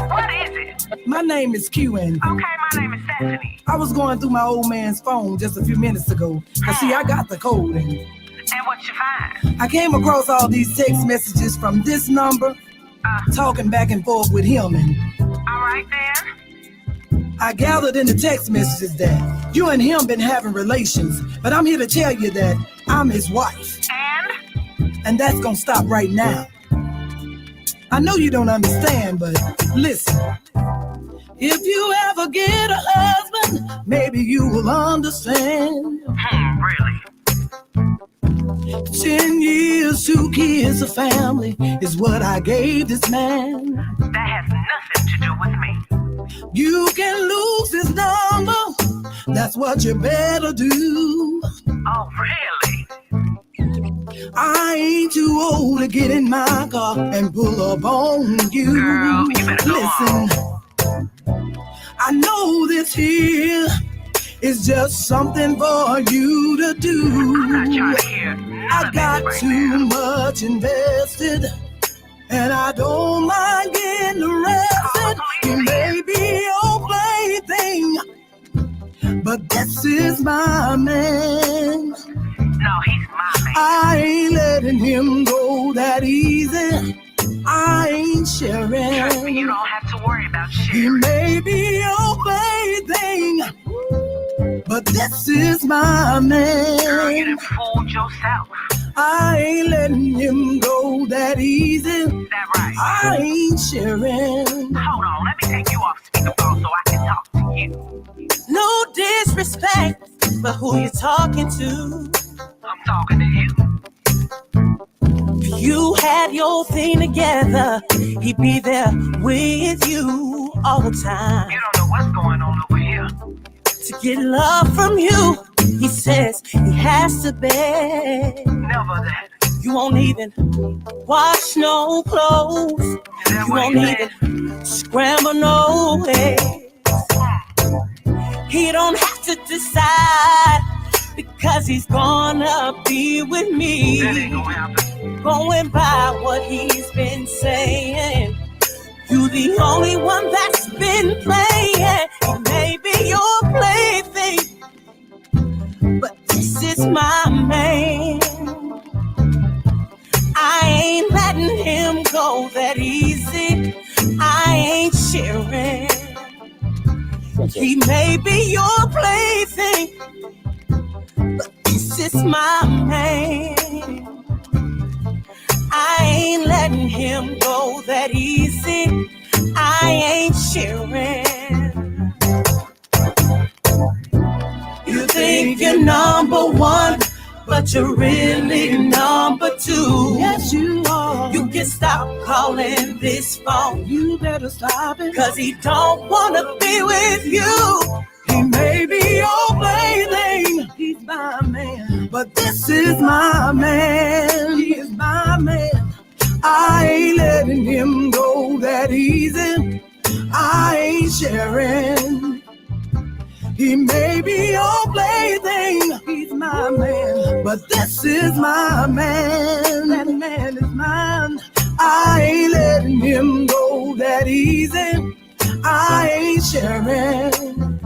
What is it? my name is Q, and Okay, my name is Stephanie. I was going through my old man's phone just a few minutes ago. And see, I got the code, and And what you find? I came across all these text messages from this number, talking back and forth with him, and All right then. I gathered in the text messages that you and him been having relations, but I'm here to tell you that I'm his wife, and that's gonna stop right now. I know you don't understand, but listen. If you ever get a husband, maybe you will understand. Really? 10 years, 2 kids, a family is what I gave this man. That has nothing to do with me. You can lose his number, that's what you better do. Oh, really? I ain't too old to get in my car and pull up on you. Girl, you better go Listen, I know this here is just something for you to do. I'm not trying to hear none I of this got right too now. much invested, and I don't mind getting arrested. He may be your plaything, but this is my man. No, he's my man. I ain't letting him go that easy. I ain't Trust me, you sharing. don't have to worry about He sharing. may be your plaything, but this is my Girl, you man. done fooled yourself. I ain't letting him go that easy. Is that right? I ain't sharing. Hold on, let me take you off speakerphone so I can talk to you. No disrespect, but who you talking to? I'm talking to you. If you had your thing together, he'd be there with you all the time. You don't know what's going on over here. To get love from you, he says he has to beg. Never that. You won't even wash no clothes. Is that You what won't you said? even scramble no eggs. He don't have to decide because he's gonna be with That ain't me. gonna happen. Going by what he's been saying, you the only one that's been playing. He may be your plaything, but this is my man. I ain't letting him go that easy. I ain't sharing. He may be your plaything, but this is my man. I ain't letting him go that easy. I ain't sharing. You think you're number one, but you're really number two. Yes, you are. You can stop calling this phone. You better stop it, 'cause he don't wanna be with you. He may be your plaything. He's my man, but this is my man. He is my man. I ain't letting him go that easy. I ain't sharing. He may be your plaything. He's my man, but this is my man. That man is mine. I ain't letting him go that easy. I ain't sharing.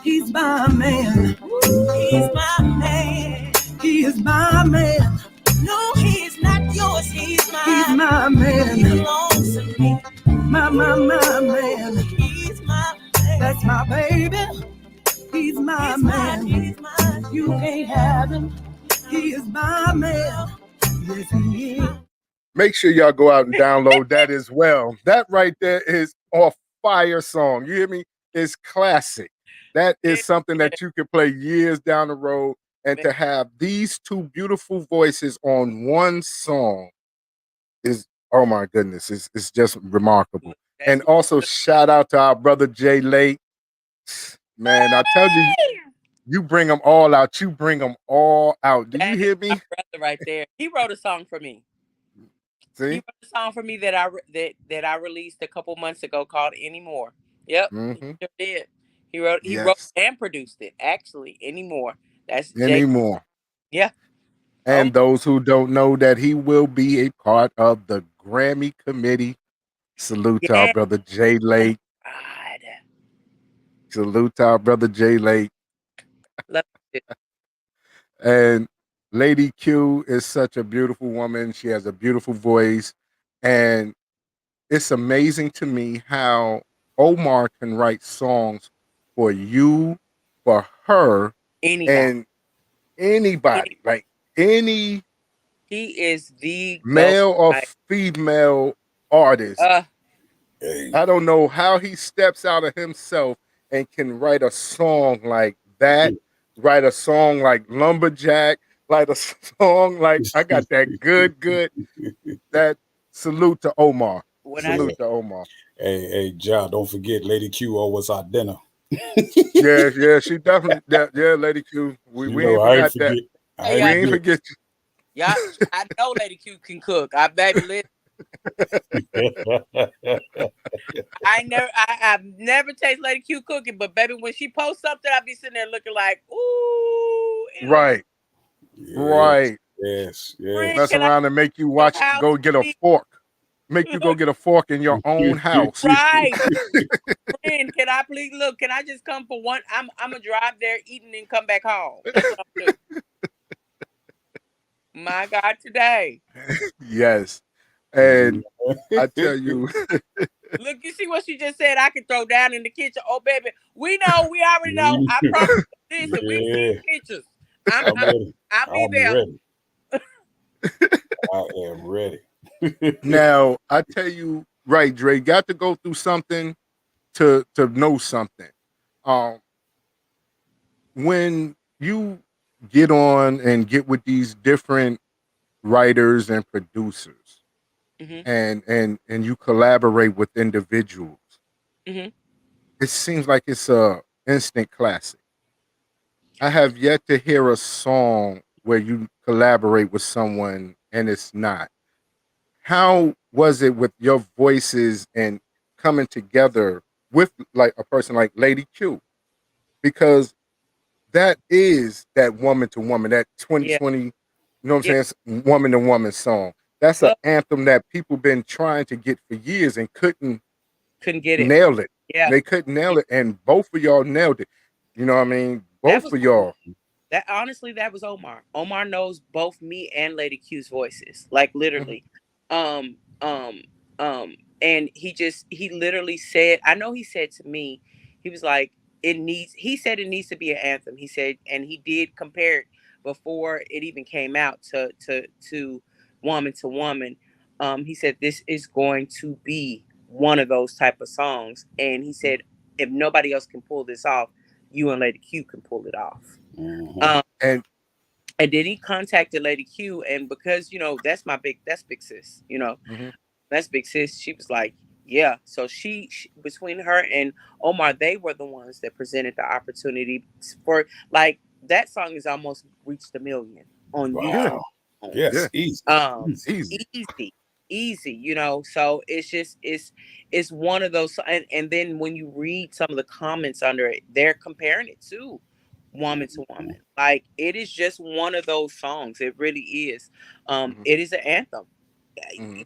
He's my man. He's my man. He is my man. No, he's not yours. He's mine. He's my man. He belongs to me. My man. He's my man. That's my baby. He's my man. He's mine. You can't have him. He is my man. Yes, he is. Make sure y'all go out and download that as well. That right there is a fire song. You hear me? It's classic. That is something that you can play years down the road. And to have these two beautiful voices on one song is, oh my goodness, it's just remarkable. And also shout out to our brother Jay Lake. Man, I tell you, you bring them all out. You bring them all out. Do you hear me? My brother right there. He wrote a song for me. See? He wrote a song for me that I released a couple months ago called Anymore. Yep, he sure did. He wrote and produced it. Actually, Anymore. That's Jay. Anymore. Yeah. And those who don't know that he will be a part of the Grammy committee. Salute to our brother Jay Lake. God. Salute to our brother Jay Lake. Love it. And Lady Q is such a beautiful woman. She has a beautiful voice. And it's amazing to me how Omar can write songs for you, for her, and anybody. Like any he is the male or female artist. I don't know how he steps out of himself and can write a song like that write a song like Lumberjack, write a song like I got that good. That salute to Omar. When I Salute say to Omar. Hey, Ja, don't forget Lady Q owe us our dinner. Yeah, she definitely. Yeah, Lady Q. You We know, ain't I ain't forgot that. forget. I hey ain't We y'all, ain't forget. forget you. y'all, I know Lady Q can cook. I baby, listen, I've never tasted Lady Q cooking, but baby, when she posts something, I be sitting there looking like, ooh, it looks Right, Yes, right. friend. yes. Mess Can I around and make you your watch. house, Go get a please? fork. Make you go get a fork in your own house. Right, friend. Can I please look? Can I just come for one? I'm gonna drive there, eating, and come back home. That's what I'm doing. My God, today. Yes, and I tell you, Look, you see what she just said? I can throw down in the kitchen. Oh, baby, we know. We already know. I promise. Listen, we've seen Yeah, pictures. I'm, I'm I'm ready. I'll be I'm there. ready. I am ready. now I tell you, right, Dre, got to go through something to know something. Um, when you get on and get with these different writers and producers, Hmm. and you collaborate with individuals, Hmm. it seems like it's a instant classic. I have yet to hear a song where you collaborate with someone and it's not. How was it with your voices and coming together with like a person like Lady Q? Because that is that woman to woman, that Yeah. 2020, you know what Yeah. I'm saying, woman to woman song. That's an Well, anthem that people been trying to get for years and couldn't couldn't get it. nail it. Yeah. They couldn't Yeah. nail it, and both of y'all nailed it. You know what I mean? That Both was of y'all. that. Honestly, that was Omar. Omar knows both me and Lady Q's voices, like Mhm, literally. Um, um, and he literally said, I know he said to me, he was like, he said it needs to be an anthem. He said, and he did compare it before it even came out to woman to woman. He said this is going to be one of those type of songs, and he mhm. said if nobody else can pull this off, you and Lady Q can pull it off. Mhm. Um, And and then he contacted Lady Q, and because that's big sis, mhm, that's big sis. She was like, yeah. So she between her and Omar, they were the ones that presented the opportunity for like that song has almost reached 1 million on yeah, YouTube. Wow. yeah, Yes, easy. Um, Easy. easy. easy, so it's one of those, and then when you read some of the comments under it, they're comparing it to woman to woman. Like it is just one of those songs. It really is. Mhm, It is an anthem. mhm,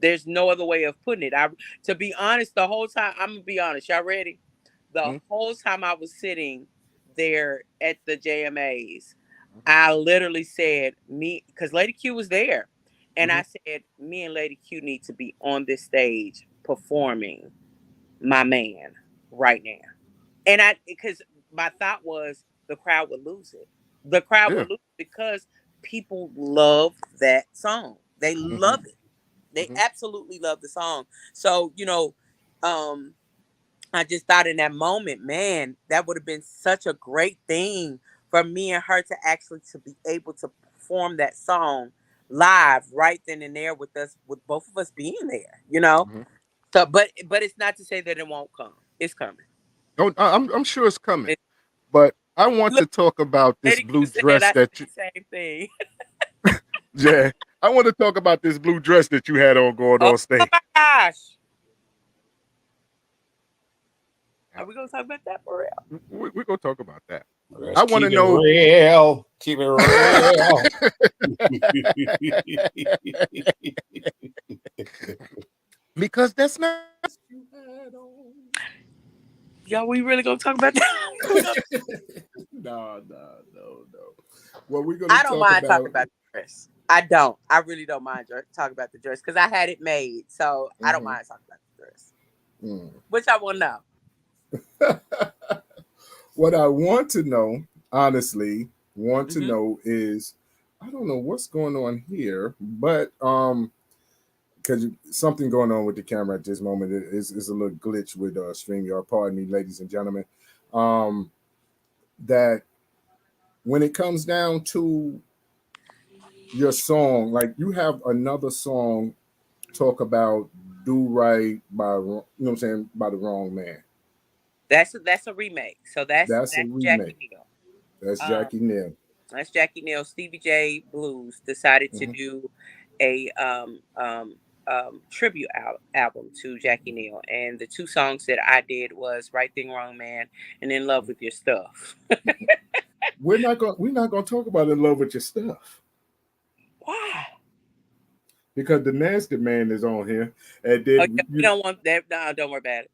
There's no other way of putting it. To be honest, the whole time, I'm gonna be honest. Y'all ready? The mhm, whole time I was sitting there at the JMAs, mhm, I literally said, me, because Lady Q was there. And mhm. I said, me and Lady Q need to be on this stage performing my man right now. And because my thought was the crowd would lose it. The crowd Yeah. would lose it because people love that song. They Mhm, love it. They mhm. absolutely love the song. So, I just thought in that moment, man, that would have been such a great thing for me and her to actually to be able to perform that song live right then and there with us, with both of us being there. Mhm. So, but it's not to say that it won't come. It's coming. Oh, I'm sure it's coming, It, but I want look, to talk about this Lady Q blue said dress I said that you, the same thing. yeah. I want to talk about this blue dress that you had on going Oh on stage. my gosh. Yeah, Are we gonna talk about that for real? we're gonna talk about that. Let's I want keep to it know real. Keep it real. because that's not. Y'all, we really gonna talk about that? No. What we're gonna I don't talk mind talking about? about the dress. I don't. I really don't mind talking about the dress because I had it made, so I don't Mhm, mind talking about the dress. mm. Which I want to know. What I want to know, honestly, Hmm. is I don't know what's going on here, but because something going on with the camera at this moment is a little glitch with StreamYard. Pardon me, ladies and gentlemen. Um, that when it comes down to your song, like you have another song talk about do right by, you know what I'm saying, by the wrong man. That's a remake. So that's That's a Jackie remake. Neal. That's Um, Jackie Neal. that's Jackie Neal. Stevie J Blues decided to Mm-hmm. do a tribute album to Jackie Neal, and the two songs that I did was "Right Thing, Wrong Man" and "In Love with Your Stuff." We're not gonna talk about In Love with Your Stuff. Why? Because the Nasty Man is on here, and Oh, then yeah, we don't want that. No, don't worry about it.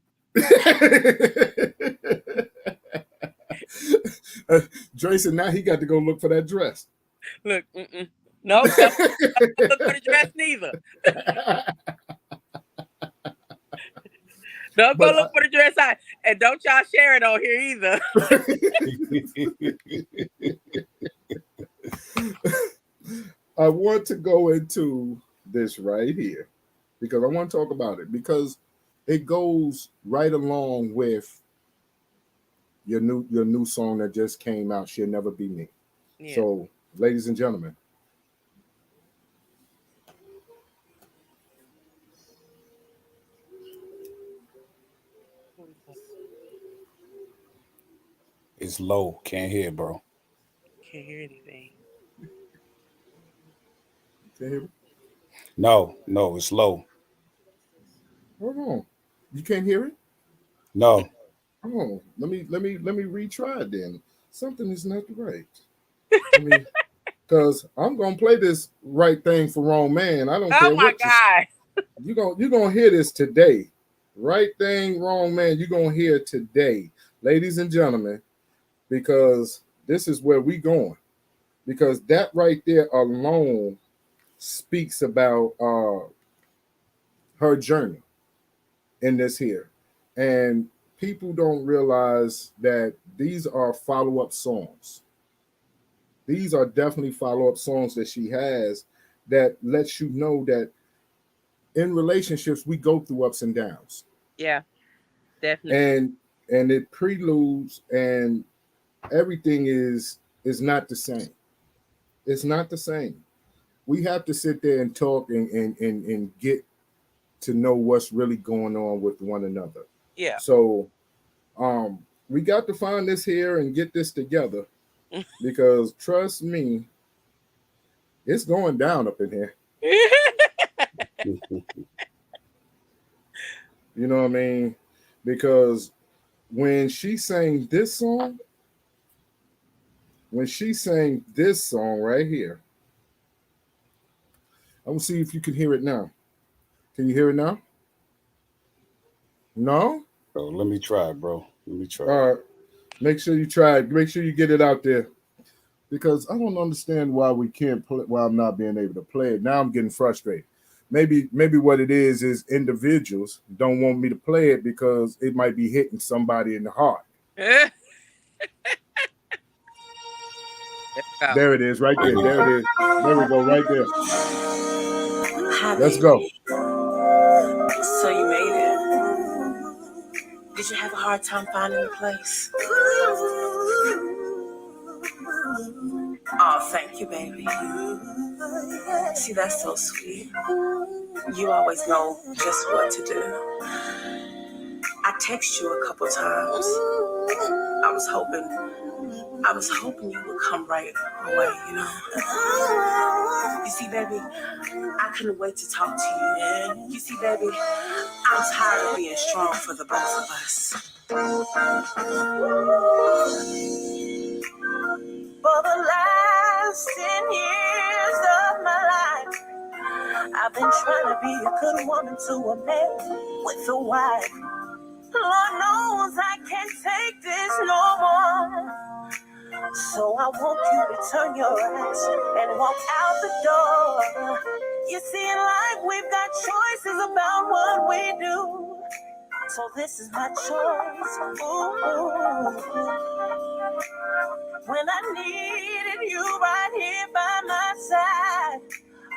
Drayson, now he got to go look for that dress. Look, nope, don't look for the dress neither. Don't go look for the dress out, and don't y'all share it on here either. I want to go into this right here because I want to talk about it because it goes right along with your new song that just came out, She'll Never Be Me. Yeah. So, ladies and gentlemen, it's low. Can't hear, bro. Can't hear anything. Can't hear me? No, it's low. Hold on. You can't hear it? No. Oh, let me retry it then. Something is not right. Because I'm gonna play this Right Thing for Wrong Man. I don't care what. Oh my God! You're gonna hear this today. Right Thing, Wrong Man. You're gonna hear it today, ladies and gentlemen, because this is where we going. Because that right there alone speaks about her journey in this here, and people don't realize that these are follow-up songs. These are definitely follow-up songs that she has that lets you know that in relationships we go through ups and downs. Yeah, definitely. And it preludes and everything is not the same. It's not the same. We have to sit there and talk and get to know what's really going on with one another. Yeah. So we got to find this here and get this together because trust me, it's going down up in here. You know what I mean? Because when she sang this song right here, I'm gonna see if you can hear it now. Can you hear it now? No? Bro, let me try, bro. Let me try. All right. Make sure you try it. Make sure you get it out there. Because I don't understand why we can't play, why I'm not being able to play it. Now I'm getting frustrated. Maybe what it is individuals don't want me to play it because it might be hitting somebody in the heart. There it is, right there. There it is. There we go, right there. Hi, let's baby. Go. So you made it. Did you have a hard time finding a place? Oh, thank you, baby. See, that's so sweet. You always know just what to do. I texted you a couple times. I was hoping you would come right away, you know. You see, baby, I couldn't wait to talk to you. You see, baby, I'm tired of being strong for the both of us. For the last 10 years of my life, I've been trying to be a good woman to a man with a wife. Lord knows I can't take this no more. So I want you to turn your ass and walk out the door. You see, in life we've got choices about what we do. So this is my choice. Ooh. When I needed you right here by my side,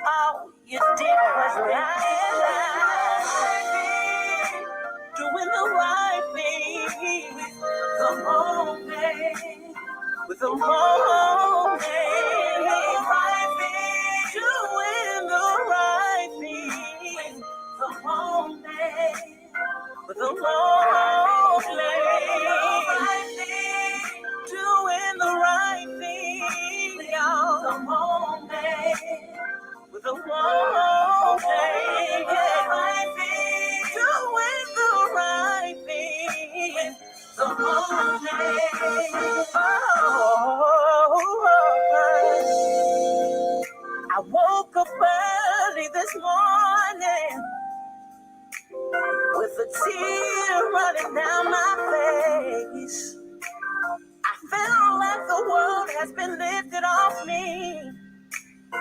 all you did was lie and lie. Doing the right thing. Come on, babe. with the wrong thing. Right thing. Doing the right thing. The wrong thing. With the wrong thing. Doing the right thing. Y'all. The wrong thing. With the wrong thing. Right thing. Doing the right thing. The wrong thing. I woke up early this morning with a tear running down my face. I feel like the world has been lifted off me.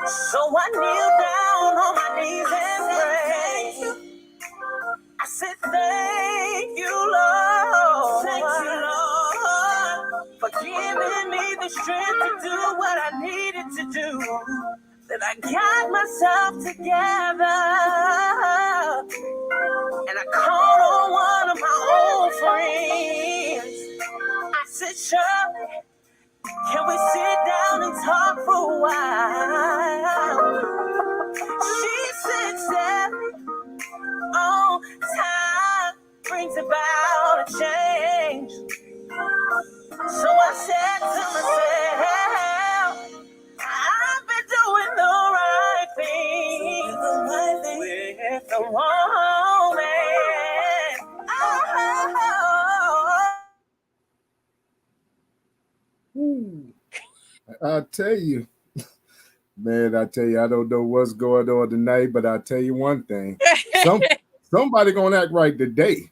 So I kneel down on my knees and pray. I said, thank you, Lord. Thank you, Lord, for giving me the strength to do what I needed to do. That I got myself together. And I called on one of my old friends. I said, Shirley, can we sit down and talk for a while? She said, Sally, oh, time brings about a change. So I said to myself, I've been doing the right thing. With the wrong man. Ooh. I tell you, man, I don't know what's going on tonight, but I tell you one thing. Somebody gonna act right today.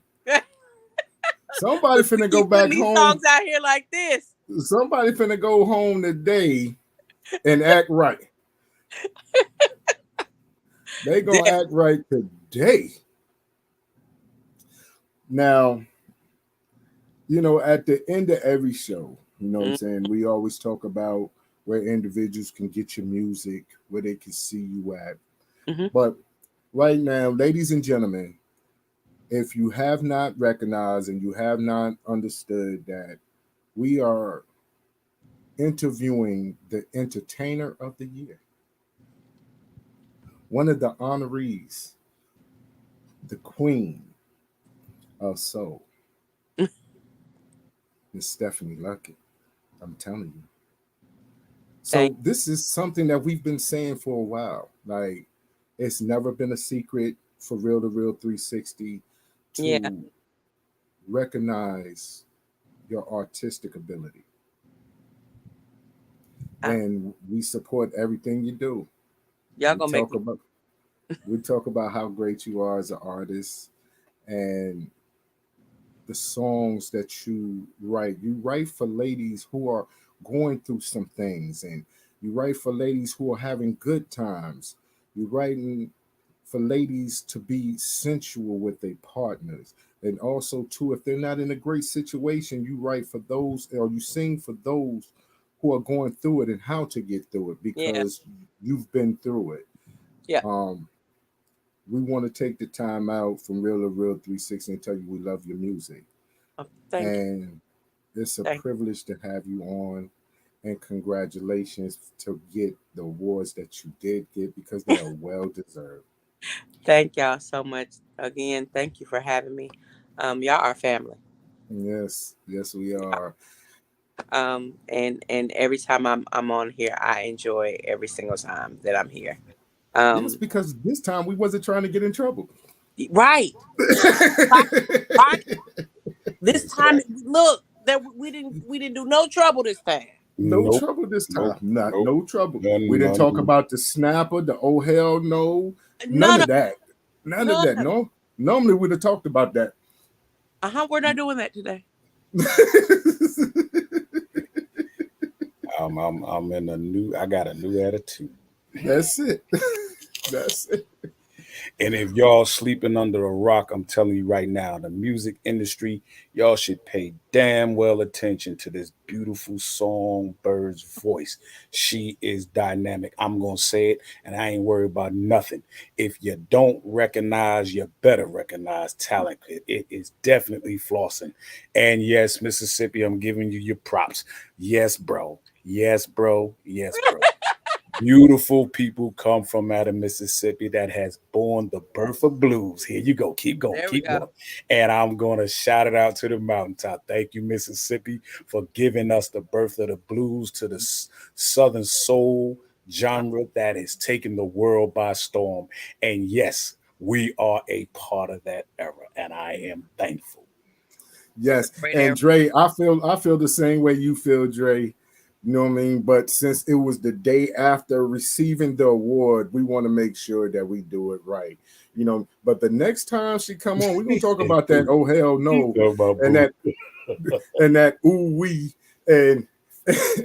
Somebody finna go back these home. Songs out here like this. Somebody finna go home today and act right. They gonna act right today. Now, you know, at the end of every show, you know what I'm saying, we always talk about where individuals can get your music, where they can see you at. But right now, ladies and gentlemen, if you have not recognized and you have not understood that we are interviewing the entertainer of the year, one of the honorees, the queen of soul, Miss Stefunie Luckett. I'm telling you. So this is something that we've been saying for a while. Like, it's never been a secret for Real2reel360 to recognize your artistic ability. And we support everything you do. Y'all gonna make we talk about how great you are as an artist and the songs that you write. You write for ladies who are going through some things, and you write for ladies who are having good times. You're writing for ladies to be sensual with their partners. And also, too, if they're not in a great situation, you write for those, or you sing for those who are going through it and how to get through it because you've been through it. We want to take the time out from Real2reel360 and tell you we love your music. Thank you. It's a privilege to have you on. And congratulations to get the awards that you did get because they are well deserved. Thank y'all so much. Again, thank you for having me. Y'all are family. Yes, we are. And every time I'm on here, I enjoy every single time that I'm here. Yes, because this time we wasn't trying to get in trouble. Right. This time, look, that we didn't do no trouble this time. No trouble this time. No trouble. We didn't talk about the snapper, the oh hell no. None of that. None of that. No. Normally we'd have talked about that. We're not doing that today. I'm in I got a new attitude. That's it. That's it. And if y'all sleeping under a rock, I'm telling you right now, the music industry, y'all should pay damn well attention to this beautiful songbird's voice. She is dynamic. I'm going to say it, and I ain't worried about nothing. If you don't recognize, you better recognize talent. It is definitely flossing. And yes, Mississippi, I'm giving you your props. Yes, bro. Yes, bro. Yes, bro. Beautiful people come from out of Mississippi that has born the birth of blues. Here you go. Keep going. There we Keep go. going. And I'm going to shout it out to the mountaintop. Thank you, Mississippi, for giving us the birth of the blues to the Southern soul genre that is taking the world by storm. And yes, we are a part of that era, and I am thankful. Yes, Great and era. Dre, I feel the same way you feel, Dre. You know what I mean? But since it was the day after receiving the award, we want to make sure that we do it right. You know, but the next time she come on, we're gonna talk about that. Oh hell no, Talk about and boo. that ooh wee and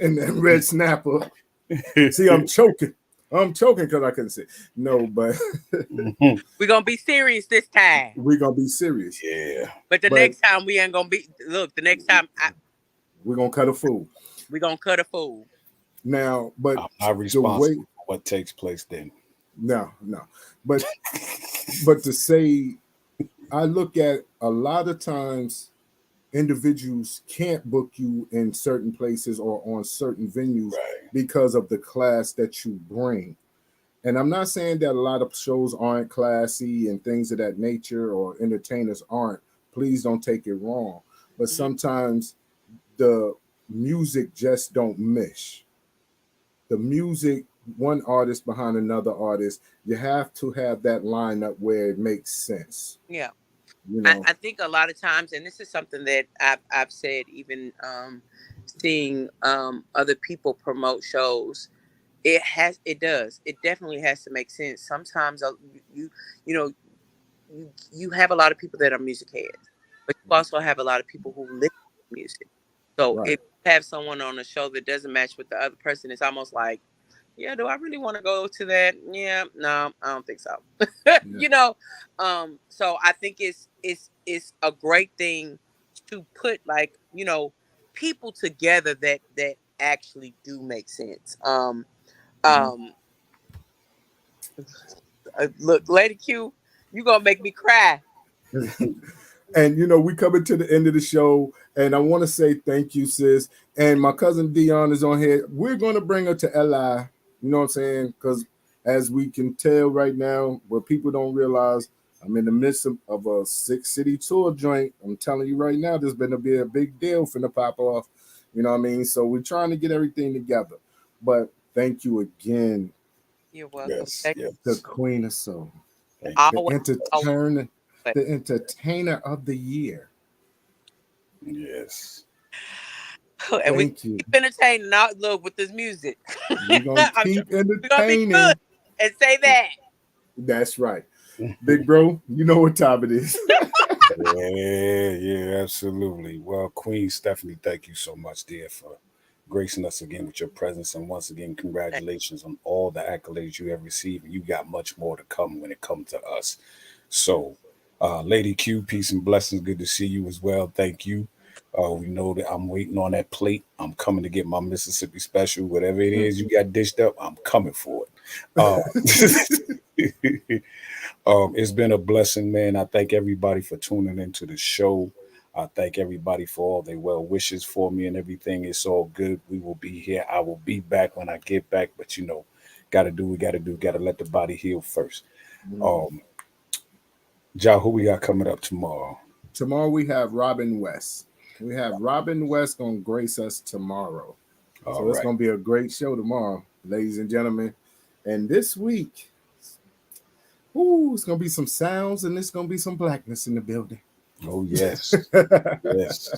and that red snapper. See, I'm choking. I'm choking because I couldn't say no, but We're gonna be serious this time. we're gonna be serious. Yeah. But the But- next time we ain't gonna be. Look, the next time We're gonna cut a fool. we gonna cut a fool. Now, but I'm not the responsible way for what takes place then. no, but to say, I look at a lot of times individuals can't book you in certain places or on certain venues Right. because of the class that you bring. And I'm not saying that a lot of shows aren't classy and things of that nature or entertainers aren't. Please don't take it wrong. But sometimes the music just don't mesh. The music, one artist behind another artist, you have to have that lineup where it makes sense. Yeah. You know, I think a lot of times, and this is something that I've said, even seeing other people promote shows, it definitely has to make sense. Sometimes you know you have a lot of people that are music heads, but you also have a lot of people who listen to music. So Right. if you have someone on a show that doesn't match with the other person, it's almost like, yeah, do I really want to go to that? Yeah, no, I don't think so. You know, so I think it's a great thing to put, like, people together that actually do make sense. Look, Lady Q, you gonna make me cry. And we coming to the end of the show, and I want to say thank you, sis. And my cousin Dion is on here. We're going to bring her to LI. You know what I'm saying? Because as we can tell right now, what people don't realize, I'm in the midst of a 6-city tour joint. I'm telling you right now, there's going to be a big deal finna pop off. You know what I mean? So we're trying to get everything together. But thank you again, You're welcome. Yes. Thank Yes. the Queen of Soul, Thank the Always, entertainer of the year. you. Yes. and we Thank you. keep entertaining. Now, look, with this music, We're gonna I'm keep we're gonna be entertaining. good and say that. That's right. Big bro, you know what time it is. Yeah, absolutely. Well, Queen Stephanie, thank you so much, dear, for gracing us again with your presence. And once again, congratulations on all the accolades you have received. And you got much more to come when it comes to us. So, Lady Q, peace and blessings. Good to see you as well. Thank you. We know that I'm waiting on that plate. I'm coming to get my Mississippi special. Whatever it is you got dished up, I'm coming for it. It's been a blessing, man. I thank everybody for tuning into the show. I thank everybody for all their well wishes for me and everything. It's all good. We will be here. I will be back when I get back, but gotta do what we gotta do. Gotta let the body heal first. Ja, who we got coming up tomorrow? Tomorrow we have Robin West. We have Robin West gonna grace us tomorrow. All So it's right. gonna be a great show tomorrow, ladies and gentlemen. And this week, it's gonna be some sounds and it's gonna be some blackness in the building. Oh yes. Yes.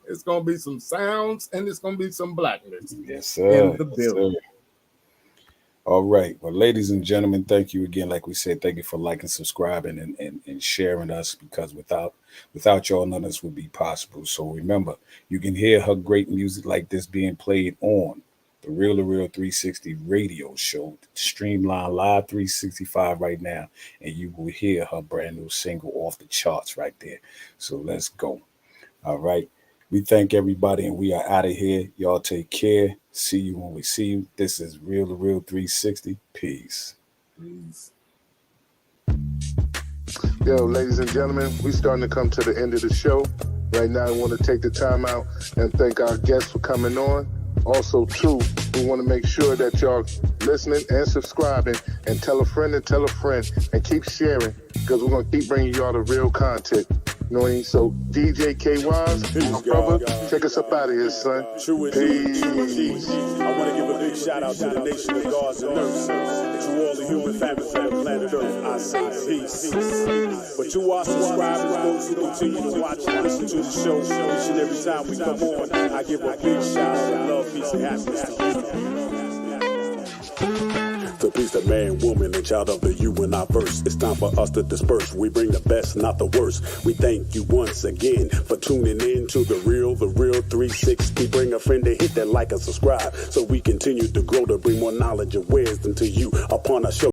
It's gonna be some sounds and it's gonna be some blackness Yes, sir. in the Yes, building. sir. All right. Well, ladies and gentlemen, thank you again. Like we said, thank you for liking, subscribing, and sharing us, because without y'all, none of this would be possible. So remember, you can hear her great music like this being played on the Real2reel360 radio show, streamline live 365 right now, and you will hear her brand new single off the charts right there. So let's go. All right. We thank everybody, and we are out of here. Y'all take care. See you when we see you. This is Real2reel360. Peace. Yo, ladies and gentlemen, we starting to come to the end of the show. Right now, I want to take the time out and thank our guests for coming on. Also, too, we want to make sure that y'all listening and subscribing, and tell a friend and keep sharing, because we're going to keep bringing y'all the real content. You know what I mean? So, DJ K-Wise, my brother, take us up out of here, son. Peace. I want to give a big shout out to the nation of gods and earth. To all the human families on the planet Earth, I say peace. But to our subscribers, those who continue to watch and listen to the show each and every time we come on, I give a big shout out of love, peace, and happiness to you. To peace, the man, woman, and child of the you and I verse. It's time for us to disperse. We bring the best, not the worst. We thank you once again for tuning in to the Real 360. Bring a friend to hit that like and subscribe, so we continue to grow to bring more knowledge and wisdom to you upon our show.